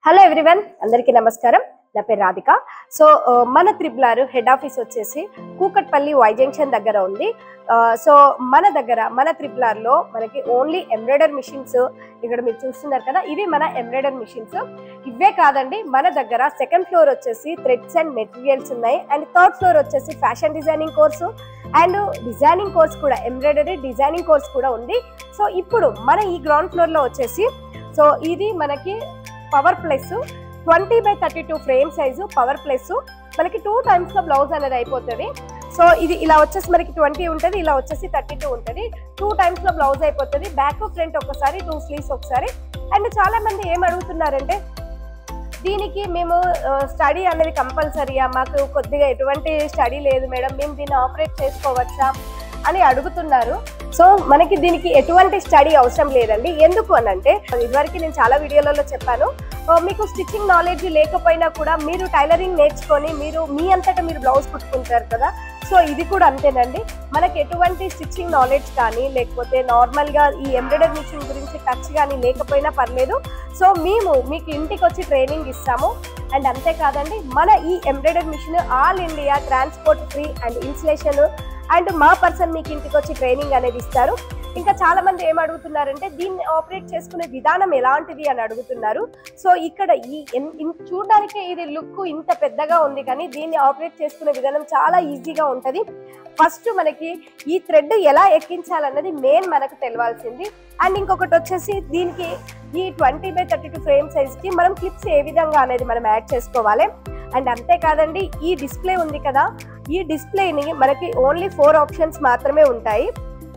Hello everyone, అందరికీ నమస్కారం. నా పేరు రాధిక. సో మన త్రిబులార్ హెడ్ ఆఫీస్ వచ్చేసి కూకట్పల్లి వై జంక్షన్ దగ్గర ఉంది. సో మన త్రిబులార్లో మనకి ఓన్లీ ఎంబ్రాయిడర్ మిషన్స్ ఇక్కడ మీరు చూస్తున్నారు కదా, ఇవి మన ఎంబ్రాయిడర్ మిషన్స్. ఇవే కాదండి, మన దగ్గర సెకండ్ ఫ్లోర్ వచ్చేసి థ్రెడ్స్ అండ్ మెటీరియల్స్ ఉన్నాయి, అండ్ థర్డ్ ఫ్లోర్ వచ్చేసి fashion designing course and designing course కూడా, ఎంబ్రాయిడరీ డిజైనింగ్ కోర్స్ కూడా ఉంది. సో ఇప్పుడు మన ఈ గ్రౌండ్ ఫ్లోర్లో వచ్చేసి సో ఇది మనకి power plus 20x32 frame size power plus మనకి 2 times లో బ్లౌజ్ అనేది అయిపోతుంది. సో ఇది ఇలా వచ్చేసి మనకి 20 ఉంటుంది, ఇలా వచ్చేసి 32 ఉంటుంది. 2 times లో బ్లౌజ్ అయిపోతుంది. బ్యాక్ ఫ్రంట్ ఒకసారి, 2 sleeves ఒకసారి. అండ్ చాలా మంది ఏం అడుగుతున్నారంటే, దీనికి మేము స్టడీ అనేది కంపల్సరీయా, మాకు కొద్దిగా ఎటువంటి స్టడీ లేదు మేడం, మేము దీన్ని ఆపరేట్ చేసుకోవచ్చా అని అడుగుతున్నారు. సో మనకి దీనికి ఎటువంటి స్టడీ అవసరం లేదండి. ఎందుకు అని అంటే, ఇదివరకు నేను చాలా వీడియోలలో చెప్పాను, మీకు స్టిచ్చింగ్ నాలెడ్జ్ లేకపోయినా కూడా మీరు టైలరింగ్ నేర్చుకొని మీరు మీ అంతటా మీరు బ్లౌజ్ కుట్టుకుంటారు కదా. సో ఇది కూడా అంతేనండి, మనకి ఎటువంటి స్టిచ్చింగ్ నాలెడ్జ్ కానీ లేకపోతే నార్మల్గా ఈ ఎంబ్రాయిడరీ మిషన్ గురించి టచ్ కానీ లేకపోయినా పర్లేదు. సో మేము మీకు ఇంటికి వచ్చి ట్రైనింగ్ ఇస్తాము. అండ్ అంతేకాదండి, మన ఈ embroidery machine all India transport free and installation and మా పర్సన్ మీకు ఇంటికి వచ్చి ట్రైనింగ్ అనేది ఇస్తారు. ఇంకా చాలా మంది ఏం అడుగుతున్నారంటే, దీన్ని ఆపరేట్ చేసుకునే విధానం ఎలాంటిది అని అడుగుతున్నారు. సో ఇక్కడ చూడడానికి ఇది లుక్ ఇంత పెద్దగా ఉంది, కానీ దీన్ని ఆపరేట్ చేసుకునే విధానం చాలా ఈజీగా ఉంటుంది. ఫస్ట్ మనకి ఈ థ్రెడ్ ఎలా ఎక్కించాలన్నది మెయిన్ మనకు తెలియాల్సింది. అండ్ ఇంకొకటి వచ్చేసి, దీనికి ఈ 20x32 ఫ్రేమ్ సైజ్కి మనం క్లిప్స్ ఏ విధంగా అనేది మనం యాడ్ చేసుకోవాలి. అండ్ అంతేకాదండి, ఈ డిస్ప్లే ఉంది కదా, ఈ డిస్ప్లేని మనకి ఓన్లీ 4 ఆప్షన్స్ మాత్రమే ఉంటాయి.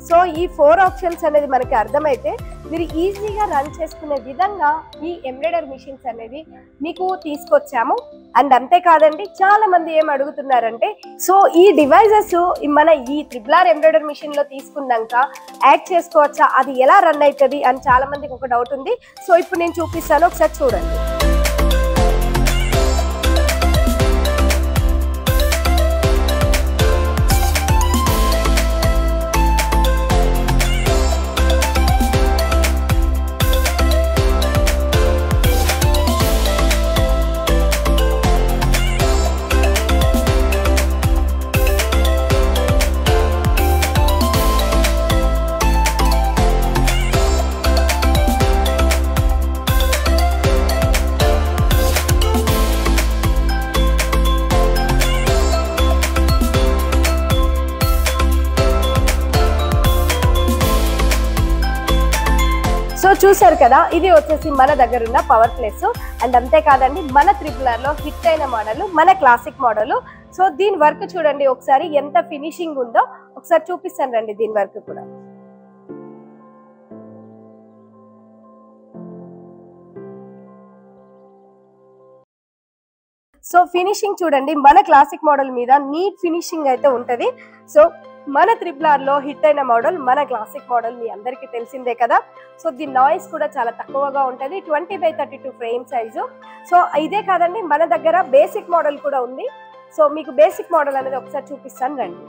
సో ఈ 4 ఆప్షన్స్ అనేది మనకి అర్థమైతే మీరు ఈజీగా రన్ చేసుకునే విధంగా ఈ ఎంబ్రాయిడరీ మిషన్స్ అనేది మీకు తీసుకొచ్చాము. అండ్ అంతేకాదండి, చాలా మంది ఏం అడుగుతున్నారంటే, సో ఈ డివైజెస్ మన ఈ త్రిబులార్ ఎంబ్రాయిడరీ మిషన్ లో తీసుకున్నాక యాడ్ చేసుకోవచ్చా, అది ఎలా రన్ అవుతుంది అని చాలా మందికి ఒక డౌట్ ఉంది. సో ఇప్పుడు నేను చూపిస్తాను, ఒకసారి చూడండి. సో చూసారు కదా, ఇది వచ్చేసి మన దగ్గర ఉన్న పవర్ ప్లస్. అండ్ అంతేకాదండి, మన త్రిబులార్లో హిట్ అయిన మోడల్ మన క్లాసిక్ మోడల్. సో దీని వర్క్ చూడండి ఒకసారి, ఎంత ఫినిషింగ్ ఉందో ఒకసారి చూపిస్తాను రండి. దీని వర్క్ కూడా సో ఫినిషింగ్ చూడండి, మన క్లాసిక్ మోడల్ మీద నీట్ ఫినిషింగ్ అయితే ఉంటది. సో మన త్రిబులార్లో హిట్ అయిన మోడల్ మన క్లాసిక్ మోడల్ మీ అందరికీ తెలిసిందే కదా. సో దీని నాయిస్ కూడా చాలా తక్కువగా ఉంటుంది, 20x32 ఫ్రేమ్ సైజు. సో ఇదే కాదండి, మన దగ్గర బేసిక్ మోడల్ కూడా ఉంది. సో మీకు బేసిక్ మోడల్ అనేది ఒకసారి చూపిస్తాను రండి.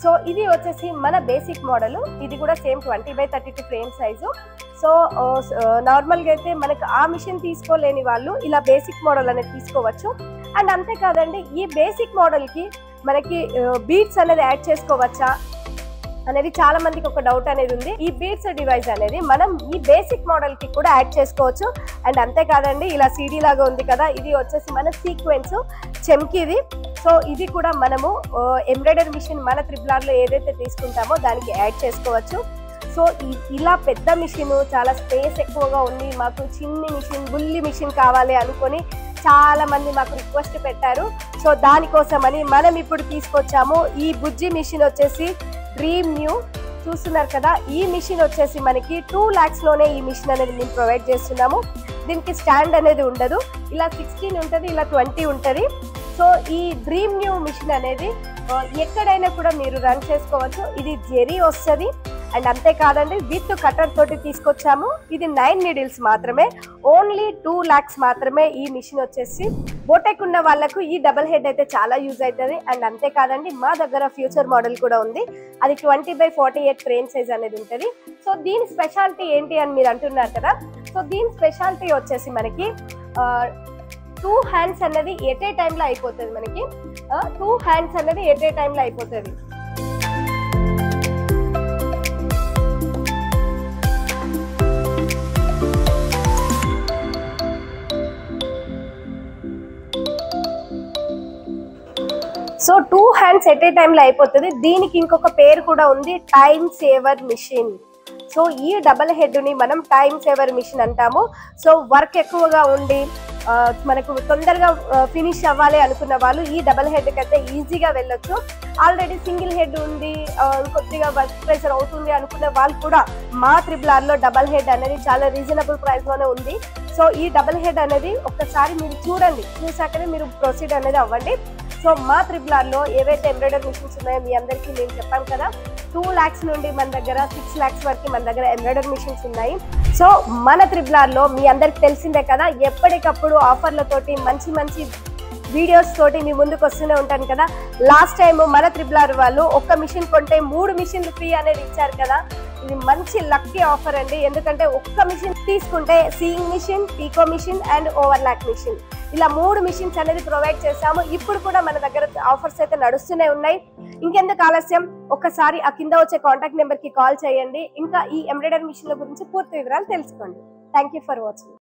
సో ఇది వచ్చేసి మన బేసిక్ మోడల్, ఇది కూడా same 20x32 frame size. So నార్మల్గా అయితే మనకు ఆ మిషన్ తీసుకోలేని వాళ్ళు ఇలా బేసిక్ మోడల్ అనేది తీసుకోవచ్చు. అండ్ అంతేకాదండి, ఈ బేసిక్ మోడల్కి మనకి బీడ్స్ అనేది యాడ్ చేసుకోవచ్చా అనేది చాలా మందికి ఒక డౌట్ అనేది ఉంది. ఈ బీడ్స్ డివైస్ అనేది మనం ఈ బేసిక్ మోడల్ కి కూడా యాడ్ చేసుకోవచ్చు. అండ్ అంతేకాదండి, ఇలా సీడీ లాగా ఉంది కదా, ఇది వచ్చేసి మన సీక్వెన్స్ చెమ్కీది. సో ఇది కూడా మనము ఎంబ్రాయిడరీ మిషన్ మన త్రిబులార్లో ఏదైతే తీసుకుంటామో దానికి యాడ్ చేసుకోవచ్చు. సో ఇలా పెద్ద మిషన్, చాలా స్పేస్ ఎక్కువగా ఉంది, మాకు చిన్ని మిషన్ బుల్లి మిషన్ కావాలి అనుకొని చాలా మంది మాకు రిక్వెస్ట్ పెట్టారు. సో దానికోసమని మనం ఇప్పుడు తీసుకొచ్చాము ఈ బుజ్జి మిషన్ వచ్చేసి డ్రీమ్ న్యూ. చూస్తున్నారు కదా, ఈ మిషన్ వచ్చేసి మనకి 2 lakhs లోనే ఈ మిషన్ అనేది మేము ప్రొవైడ్ చేస్తున్నాము. దీనికి స్టాండ్ అనేది ఉండదు, ఇలా 16 ఉంటుంది, ఇలా 20 ఉంటుంది. సో ఈ డ్రీమ్ న్యూ మిషన్ అనేది ఎక్కడైనా కూడా మీరు రన్ చేసుకోవచ్చు. ఇది జెరీ వస్తుంది. అండ్ అంతేకాదండి, విత్ కటర్ తోటి తీసుకొచ్చాము. ఇది 9 needles మాత్రమే, ఓన్లీ 2 lakhs మాత్రమే ఈ మిషన్ వచ్చేసి. బోటెక్ ఉన్న వాళ్ళకు ఈ డబల్ హెడ్ అయితే చాలా యూజ్ అవుతుంది. అండ్ అంతేకాదండి, మా దగ్గర ఫ్యూచర్ మోడల్ కూడా ఉంది, అది 20x48 ఫ్రేమ్ సైజ్ అనేది ఉంటుంది. సో దీని స్పెషాలిటీ ఏంటి అని మీరు అంటున్నారు కదా. సో దీని స్పెషాలిటీ వచ్చేసి మనకి 2 హ్యాండ్స్ అనేది ఎట్ ఏ టైంలో అయిపోతుంది. మనకి 2 హ్యాండ్స్ అనేది ఎట్ ఏ టైంలో అయిపోతుంది. సో 2 హ్యాండ్స్ ఎట్ ఏ టైంలో అయిపోతుంది. దీనికి ఇంకొక పేరు కూడా ఉంది, టైమ్ సేవర్ మిషన్. సో ఈ డబల్ హెడ్ ని మనం టైమ్ సేవర్ మిషన్ అంటాము. సో వర్క్ ఎక్కువగా ఉండి మనకు తొందరగా ఫినిష్ అవ్వాలి అనుకున్న వాళ్ళు ఈ డబల్ హెడ్ కి అయితే ఈజీగా వెళ్ళొచ్చు. ఆల్రెడీ సింగిల్ హెడ్ ఉంది, కొద్దిగా వర్క్ ప్రెషర్ అవుతుంది అనుకున్న వాళ్ళు కూడా మా త్రిబుల్ లో డబల్ హెడ్ అనేది చాలా రీజనబుల్ ప్రైస్ లోనే ఉంది. సో ఈ డబల్ హెడ్ అనేది ఒక్కసారి మీరు చూడండి, చూసాకనే మీరు ప్రొసీడ్ అనేది అవ్వండి. సో మా త్రిబుల్ లో ఏవైతే ఎంబ్రాయిడరీ మిషన్స్ ఉన్నాయో మీ అందరికీ నేను చెప్పాను కదా, 2 lakhs నుండి మన దగ్గర 6 lakhs వరకు మన దగ్గర ఎంబ్రాయిడరీ మిషన్స్ ఉన్నాయి. సో మన త్రిబుల్ లో మీ అందరికి తెలిసిందే కదా, ఎప్పటికప్పుడు ఆఫర్లతోటి మంచి మంచి వీడియోస్ తోటి మీ ముందుకు వస్తూనే ఉంటాను కదా. లాస్ట్ టైం మన త్రిబుల్ వాళ్ళు ఒక్క మిషన్ కొంటే 3 మిషన్లు ఫ్రీ అనేది ఇచ్చారు కదా. ఇది మంచి లక్కీ ఆఫర్ అండి, ఎందుకంటే ఒక్క మిషన్ తీసుకుంటే sewing machine, picot machine and overlock machine, ఇలా 3 మిషన్స్ అనేది ప్రొవైడ్ చేసాము. ఇప్పుడు కూడా మన దగ్గర ఆఫర్స్ అయితే నడుస్తూనే ఉన్నాయి. ఇంకెందుకు ఆలస్యం, ఒక్కసారి ఆ కింద వచ్చే కాంటాక్ట్ నెంబర్ కి కాల్ చేయండి. ఇంకా ఈ ఎంబ్రాయిడరీ మిషన్ల గురించి పూర్తి వివరాలు తెలుసుకోండి. Thank you for watching.